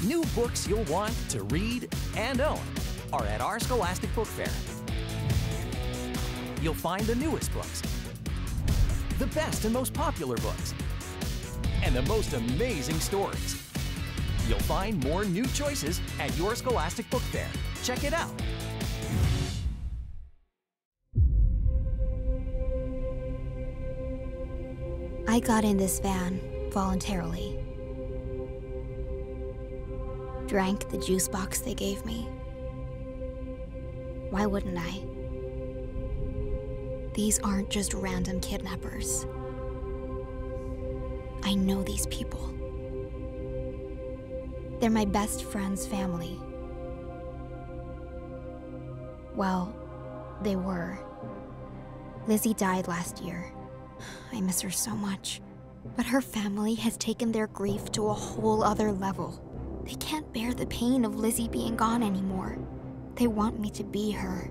new books you'll want to read and own are at our Scholastic Book Fair. You'll find the newest books, the best and most popular books, and the most amazing stories. You'll find more new choices at your Scholastic Book Fair. Check it out. I got in this van voluntarily. Drank the juice box they gave me. Why wouldn't I? These aren't just random kidnappers. I know these people. They're my best friend's family. Well, they were. Lizzie died last year. I miss her so much. But her family has taken their grief to a whole other level. They can't bear the pain of Lizzie being gone anymore. They want me to be her.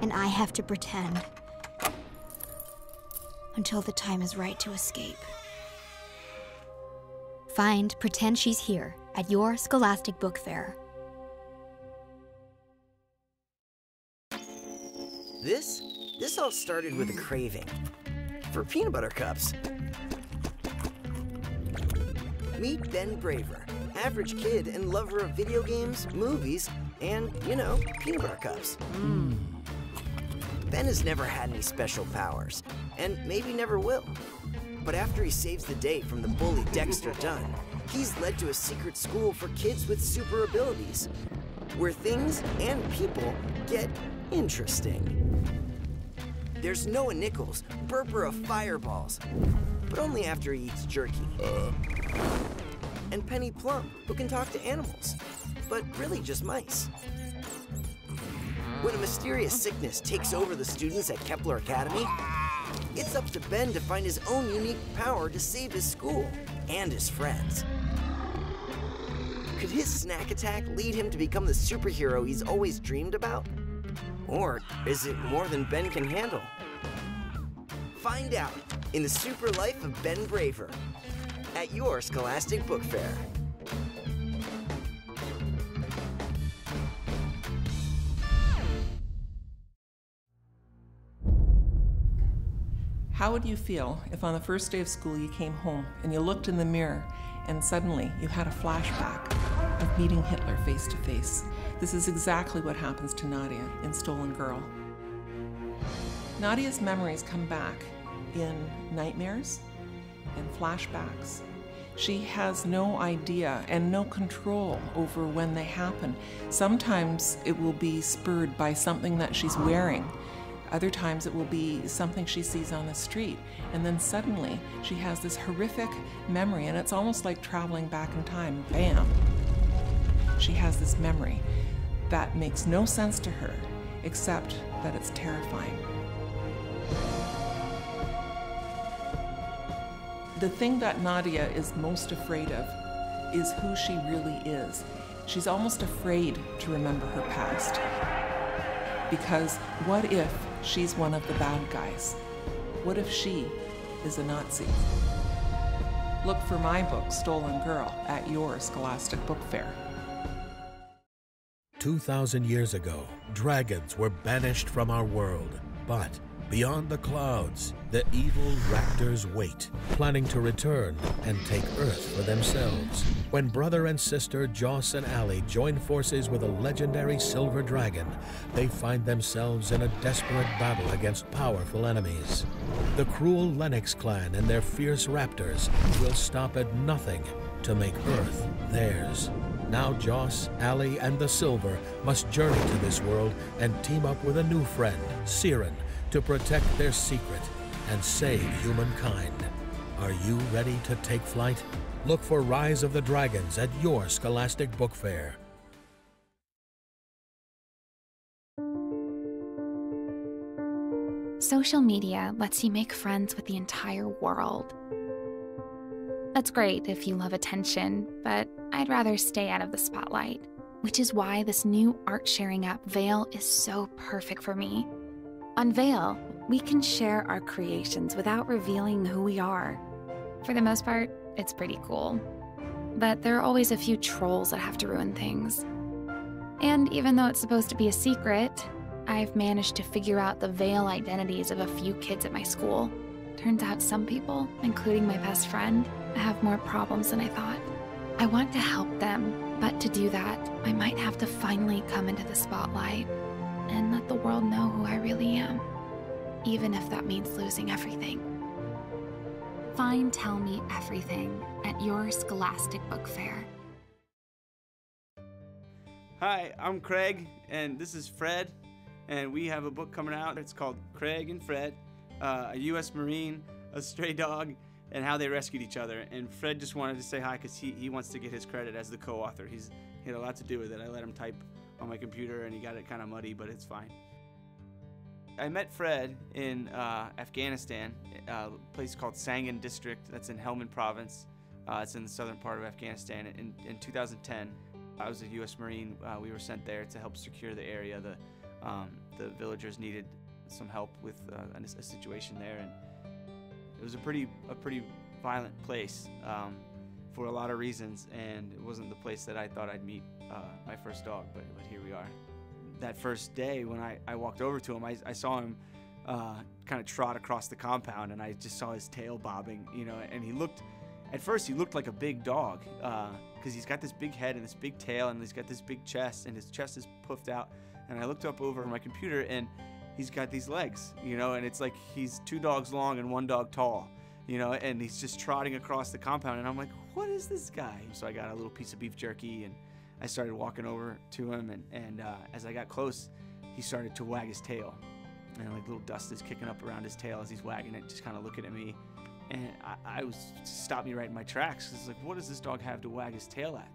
And I have to pretend. Until the time is right to escape. Pretend she's here at your Scholastic Book Fair. This all started with a craving for peanut butter cups. Meet Ben Braver, average kid and lover of video games, movies, and, you know, peanut butter cups. Ben has never had any special powers, and maybe never will. But after he saves the day from the bully Dexter Dunn, he's led to a secret school for kids with super abilities, where things and people get interesting. There's Noah Nichols, burper of fireballs, but only after he eats jerky. And Penny Plum, who can talk to animals, but really just mice. When a mysterious sickness takes over the students at Kepler Academy, it's up to Ben to find his own unique power to save his school and his friends. Could his snack attack lead him to become the superhero he's always dreamed about? Or is it more than Ben can handle? Find out in the Super Life of Ben Braver at your Scholastic Book Fair. How would you feel if on the first day of school you came home and you looked in the mirror and suddenly you had a flashback of meeting Hitler face to face? This is exactly what happens to Nadia in Stolen Girl. Nadia's memories come back in nightmares and flashbacks. She has no idea and no control over when they happen. Sometimes it will be spurred by something that she's wearing. Other times it will be something she sees on the street. And then suddenly she has this horrific memory, and it's almost like traveling back in time. Bam! She has this memory that makes no sense to her, except that it's terrifying. The thing that Nadia is most afraid of is who she really is. She's almost afraid to remember her past. Because what if she's one of the bad guys? What if she is a Nazi? Look for my book, Stolen Girl, at your Scholastic Book Fair. 2,000 years ago, dragons were banished from our world. But beyond the clouds, the evil raptors wait, planning to return and take Earth for themselves. When brother and sister Joss and Allie join forces with a legendary silver dragon, they find themselves in a desperate battle against powerful enemies. The cruel Lennox clan and their fierce raptors will stop at nothing to make Earth theirs. Now Joss, Allie, and the Silver must journey to this world and team up with a new friend, Siren, to protect their secret and save humankind. Are you ready to take flight? Look for Rise of the Dragons at your Scholastic Book Fair. Social media lets you make friends with the entire world. That's great if you love attention, but I'd rather stay out of the spotlight, which is why this new art-sharing app, Veil, is so perfect for me. On Veil, we can share our creations without revealing who we are. For the most part, it's pretty cool. but there are always a few trolls that have to ruin things. And even though it's supposed to be a secret, I've managed to figure out the veil identities of a few kids at my school. Turns out some people, including my best friend, have more problems than I thought. I want to help them, but to do that, I might have to finally come into the spotlight and let the world know who I really am, even if that means losing everything. Find Tell Me Everything at your Scholastic Book Fair. Hi, I'm Craig, and this is Fred, and we have a book coming out. It's called Craig and Fred, a U.S. Marine, a stray dog, and how they rescued each other. And Fred just wanted to say hi because he wants to get his credit as the co-author. He had a lot to do with it. I let him type on my computer, and he got it kind of muddy, but it's fine. I met Fred in Afghanistan, a place called Sangin District. That's in Helmand Province. It's in the southern part of Afghanistan. In 2010, I was a U.S. Marine. We were sent there to help secure the area. The villagers needed some help with a situation there, and it was a pretty violent place for a lot of reasons, and it wasn't the place that I thought I'd meet my first dog, but here we are. That first day when I walked over to him, I saw him kind of trot across the compound, and I just saw his tail bobbing, you know, and at first he looked like a big dog because he's got this big head and this big tail, and he's got this big chest, and his chest is puffed out, and I looked up over my computer, and he's got these legs, you know, and it's like he's 2 dogs long and 1 dog tall, you know, and he's just trotting across the compound, and I'm like, what is this guy? So I got a little piece of beef jerky, and I started walking over to him, and as I got close, he started to wag his tail, and like little dust is kicking up around his tail as he's wagging it, just kind of looking at me, and I was stopped me right in my tracks. It's like, what does this dog have to wag his tail at?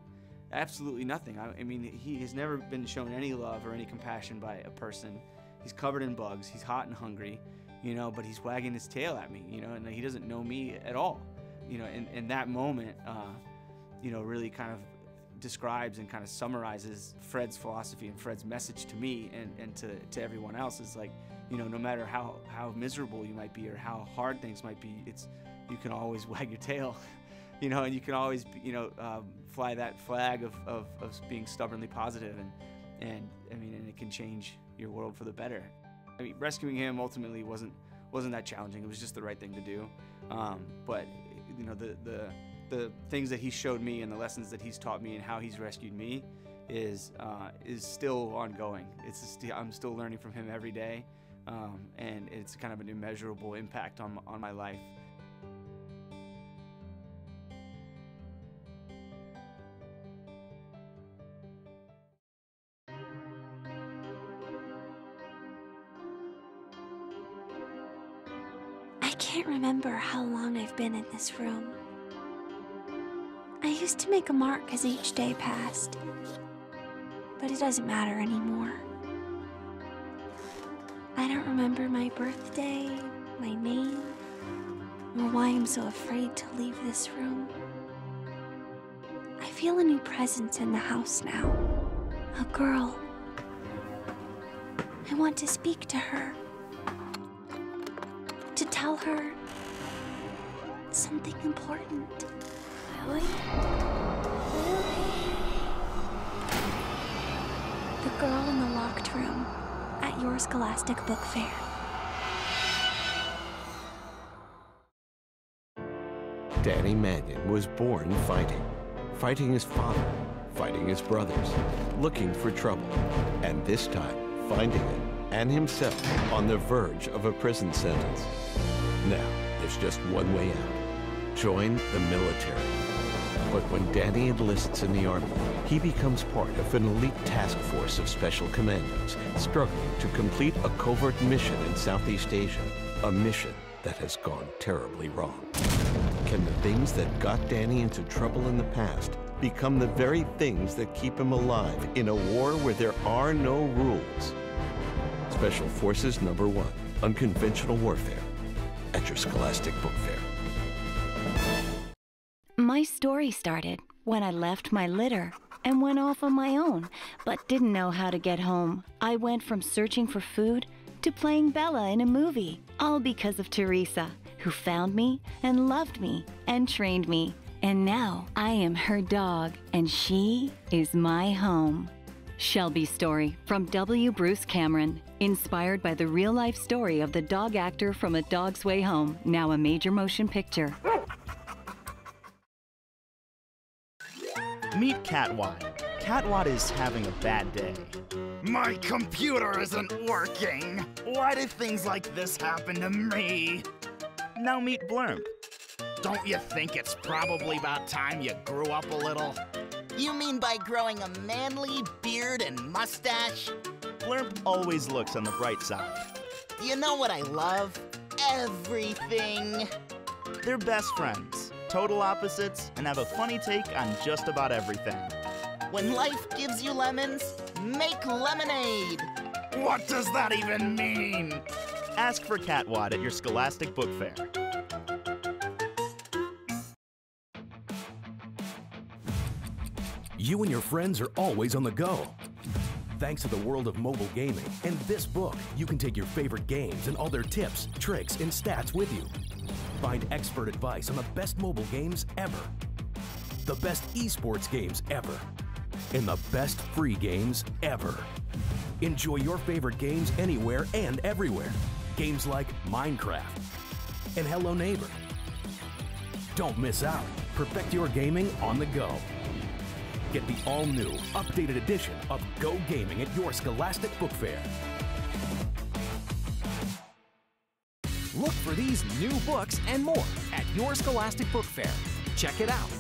Absolutely nothing. I mean, he has never been shown any love or any compassion by a person. He's covered in bugs. He's hot and hungry, you know, but he's wagging his tail at me, you know, and he doesn't know me at all, you know. And that moment, you know, really kind of describes and kind of summarizes Fred's philosophy and Fred's message to me and to everyone else. Is like, you know, no matter how miserable you might be or how hard things might be, you can always wag your tail, you know, and you can always, you know, fly that flag of being stubbornly positive, and I mean, and it can change your world for the better. I mean, rescuing him ultimately wasn't that challenging. It was just the right thing to do. But you know, the things that he showed me and the lessons that he's taught me and how he's rescued me is still ongoing. I'm still learning from him every day, and it's kind of an immeasurable impact on my life. I can't remember how long I've been in this room. I used to make a mark as each day passed, but it doesn't matter anymore. I don't remember my birthday, my name, or why I'm so afraid to leave this room. I feel a new presence in the house now. A girl. I want to speak to her. To tell her something important. Lily? The girl in the locked room at your Scholastic Book Fair. Danny Mannion was born fighting. Fighting his father, fighting his brothers, looking for trouble, and this time finding it, and himself on the verge of a prison sentence. Now, there's just one way out. Join the military. But when Danny enlists in the Army, he becomes part of an elite task force of special commandos struggling to complete a covert mission in Southeast Asia, a mission that has gone terribly wrong. Can the things that got Danny into trouble in the past become the very things that keep him alive in a war where there are no rules? Special Forces Number 1, Unconventional Warfare, at your Scholastic Book Fair. My story started when I left my litter and went off on my own, but didn't know how to get home. I went from searching for food to playing Bella in a movie, all because of Teresa, who found me and loved me and trained me. And now I am her dog, and she is my home. Shelby's Story from W. Bruce Cameron, inspired by the real-life story of the dog actor from A Dog's Way Home, now a major motion picture. Meet Catwad. Catwad is having a bad day. My computer isn't working. Why did things like this happen to me? Now meet Blurmp. Don't you think it's probably about time you grew up a little? You mean by growing a manly beard and mustache? Blurmp always looks on the bright side. You know what I love? Everything. They're best friends, total opposites, and have a funny take on just about everything. When life gives you lemons, make lemonade. What does that even mean? Ask for Catwad at your Scholastic Book Fair. You and your friends are always on the go. Thanks to the world of mobile gaming and this book, you can take your favorite games and all their tips, tricks, and stats with you. Find expert advice on the best mobile games ever, the best esports games ever, and the best free games ever. Enjoy your favorite games anywhere and everywhere. Games like Minecraft and Hello Neighbor. Don't miss out. Perfect your gaming on the go. Get the all-new, updated edition of Go Gaming at your Scholastic Book Fair. Look for these new books and more at your Scholastic Book Fair. Check it out.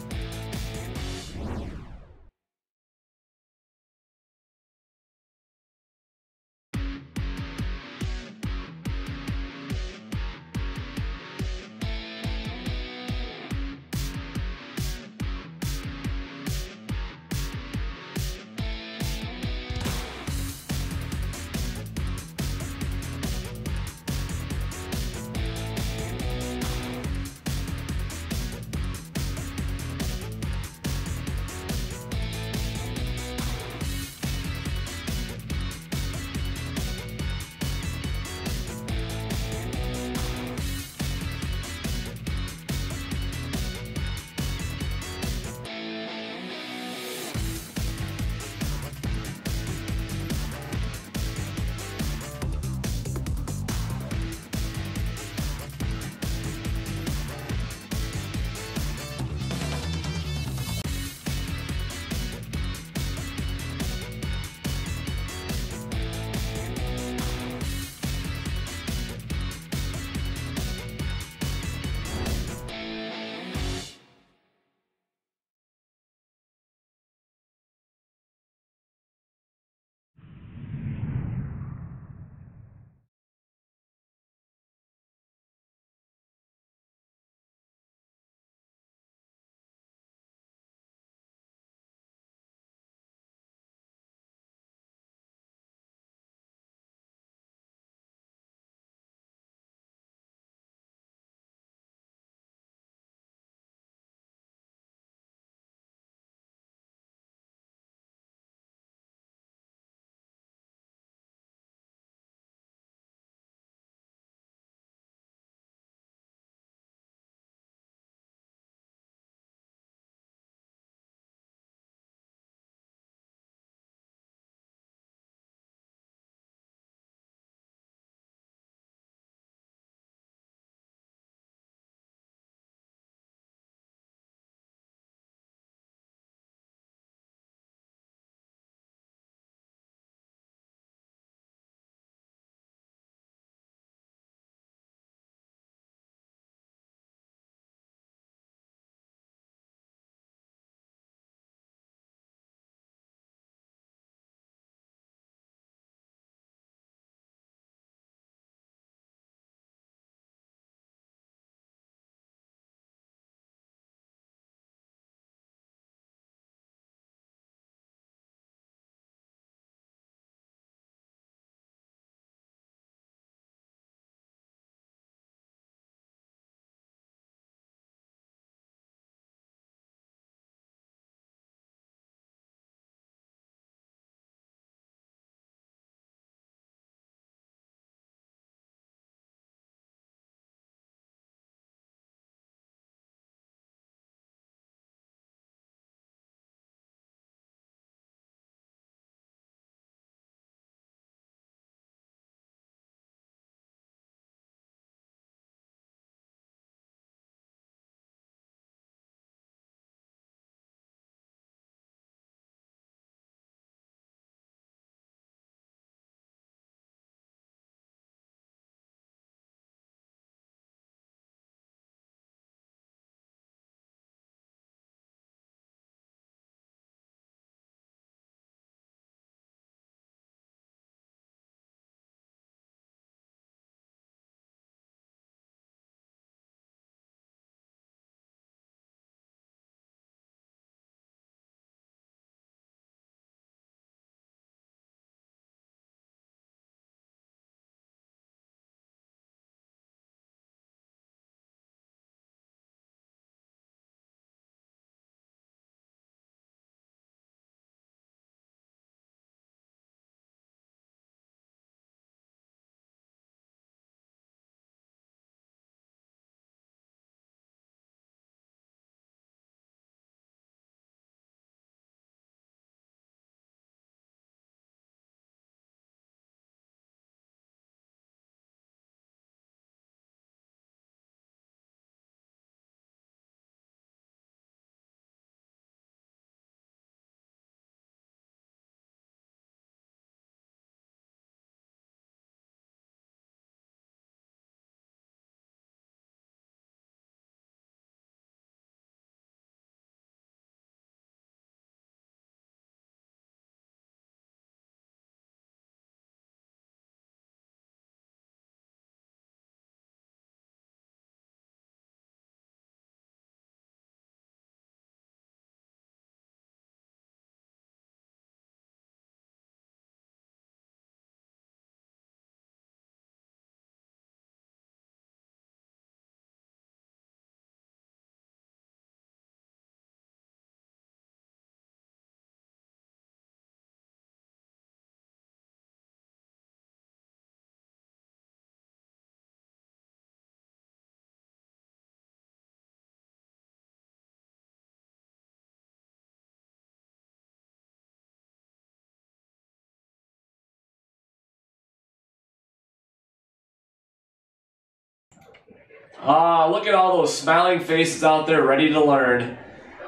Look at all those smiling faces out there ready to learn.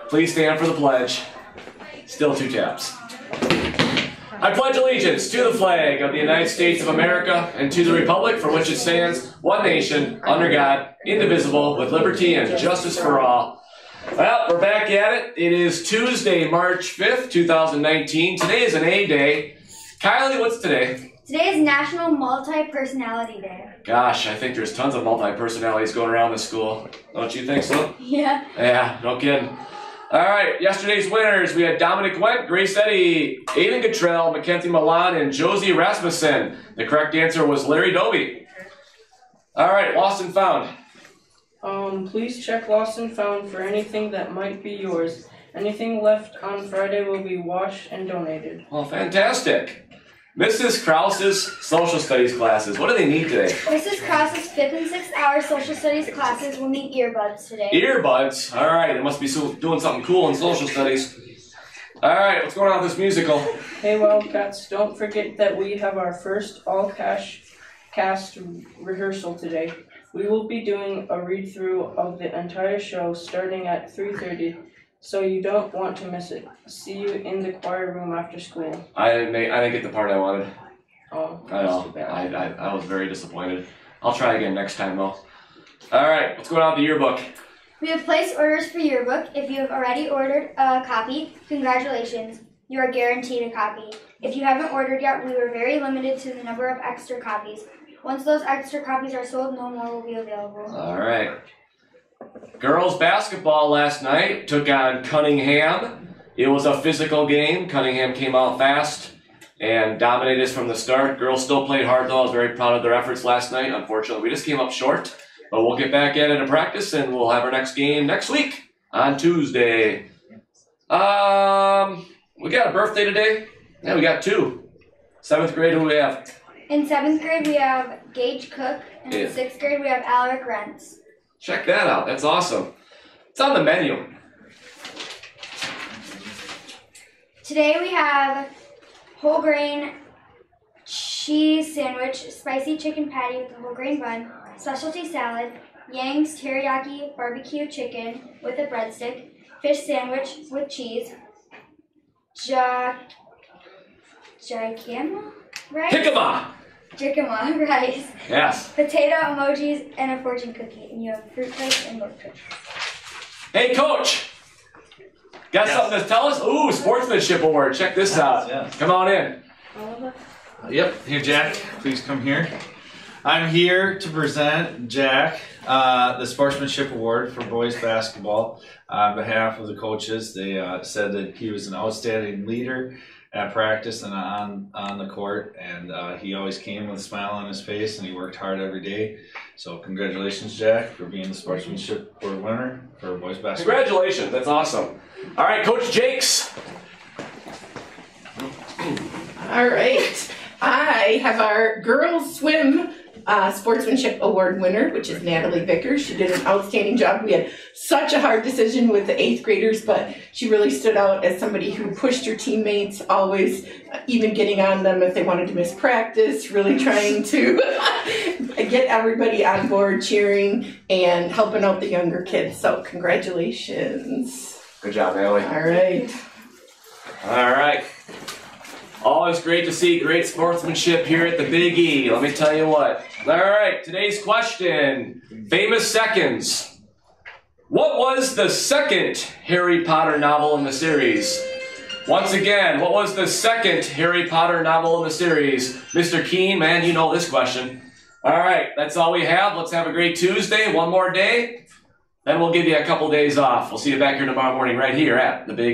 Please stand for the pledge. Still 2 taps. I pledge allegiance to the flag of the United States of America and to the republic for which it stands, one nation, under God, indivisible, with liberty and justice for all. Well, we're back at it. It is Tuesday, March 5th, 2019. Today is an A day. Kylie, what's today? Today is National Multi-Personality Day. Gosh, I think there's tons of multi-personalities going around the school. Don't you think so? Yeah. Yeah, no kidding. All right, yesterday's winners. We had Dominic Wendt, Grace Eddy, Aiden Cottrell, Mackenzie Milan, and Josie Rasmussen. The correct answer was Larry Doby. All right, lost and found. Please check lost and found for anything that might be yours. Anything left on Friday will be washed and donated. Well, fantastic. Mrs. Krause's social studies classes. What do they need today? Mrs. Krause's 5th and 6th hour social studies classes will need earbuds today. Earbuds? All right, they must be doing something cool in social studies. All right, what's going on with this musical? Hey Wildcats, don't forget that we have our first all-cast rehearsal today. We will be doing a read-through of the entire show starting at 3:30. So you don't want to miss it. See you in the choir room after school. I didn't get the part I wanted. Oh, I know. too bad. I was very disappointed. I'll try again next time though. All right, what's going on with the yearbook? We have placed orders for yearbook. If you have already ordered a copy, congratulations. You are guaranteed a copy. If you haven't ordered yet, we were very limited to the number of extra copies. Once those extra copies are sold, no more will be available. All right. Girls basketball last night took on Cunningham. It was a physical game. Cunningham came out fast and dominated us from the start. Girls still played hard though. I was very proud of their efforts last night. Unfortunately, we just came up short. But we'll get back at it in practice and we'll have our next game next week on Tuesday. We got a birthday today. Yeah, we got 2. 7th grade, who do we have? In 7th grade, we have Gage Cook. And in 6th grade, we have Alaric Rentz. Check that out. That's awesome. It's on the menu. Today we have whole grain cheese sandwich, spicy chicken patty with a whole grain bun, specialty salad, Yang's teriyaki barbecue chicken with a breadstick, fish sandwich with cheese, jicama rice? Jicama rice. Yes. Potato emojis and a fortune cookie. And you have fruit toast and milk toast. Hey, Coach. Got something to tell us? Ooh, sportsmanship award. Check this out. Yes. Come on in. Yep. Here, Jack. Please come here. I'm here to present Jack the sportsmanship award for boys basketball on behalf of the coaches. They said that he was an outstanding leader at practice and on the court, and he always came with a smile on his face, and he worked hard every day. So congratulations, Jack, for being the sportsmanship award winner for boys basketball. Congratulations, that's awesome. All right, Coach Jakes. All right, I have our girls swim sportsmanship award winner, which is Natalie Vickers. She did an outstanding job. We had such a hard decision with the 8th graders, but she really stood out as somebody who pushed her teammates, always even getting on them if they wanted to miss practice, really trying to get everybody on board, cheering and helping out the younger kids. So congratulations. Good job, Natalie. All right. All right. Always great to see great sportsmanship here at the Big E. Let me tell you what. All right, today's question. Famous seconds. What was the second Harry Potter novel in the series? Once again, what was the second Harry Potter novel in the series? Mr. Keene, man, you know this question. All right, that's all we have. Let's have a great Tuesday. One more day. Then we'll give you a couple days off. We'll see you back here tomorrow morning right here at the Big E.